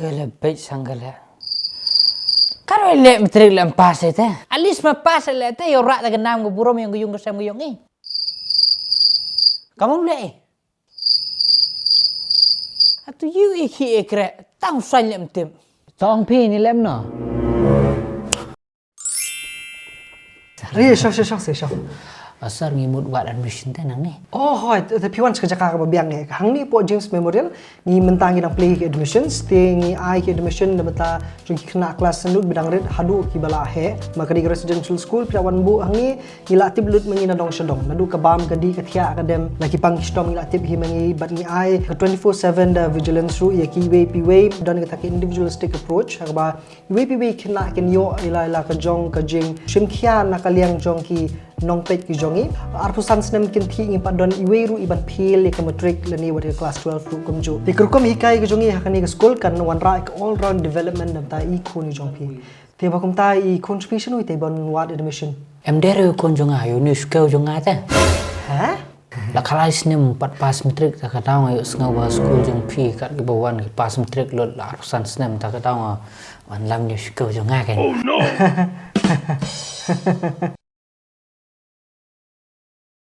Lebih sanggala. Karo elek matrik lam pas itu. Alis mah pas elek itu yo rak tak kenam ke burom yang guyung kesam guyung ni. Kamu boleh? Atau you iki ekre tahu saya lem tim. Tong pi ni lem no. Sure. Asal ngimut buat admission tenang ni. Oh, hoi, tapi wan sekerja kakak babiang ni. Hang ni po James Memorial ni mentangi dang play ke admissions, tingi ai ke admission dah beta jungki kena kelas sendut bidang red hadu ki bala he. Maka di residential school pirawan bu hang ni ila tib lut mengi nadong sedong. Nadu ke bam ke di ke thia akadem lagi pangkis dom ila tib hi mengi bat ni ai ke 24/7 da vigilance ru ya ki way dan kita ke individualistic approach. Akba way kena ken yo ila ke jong ke jing shimkhia nakaliang jong ki nong pet ki jongi arpusan snem kin thi ngi padon iweru iban phil ke matrik lani wat class 12 ru kumju tikurkom hikai ki jongi hakani ke school kan one right all round development of ta I khuni jongpi te bakum ta I contribution wi te bon wat admission Em dere kon jonga yo ni shkew jonga ta. ha La kala snem pat pas matrik ta katau ayo sengawa school jong pi kat ke bawan ke pas matrik lot la arpusan snem ta katau wan lam ni shkew jonga kan. Oh no.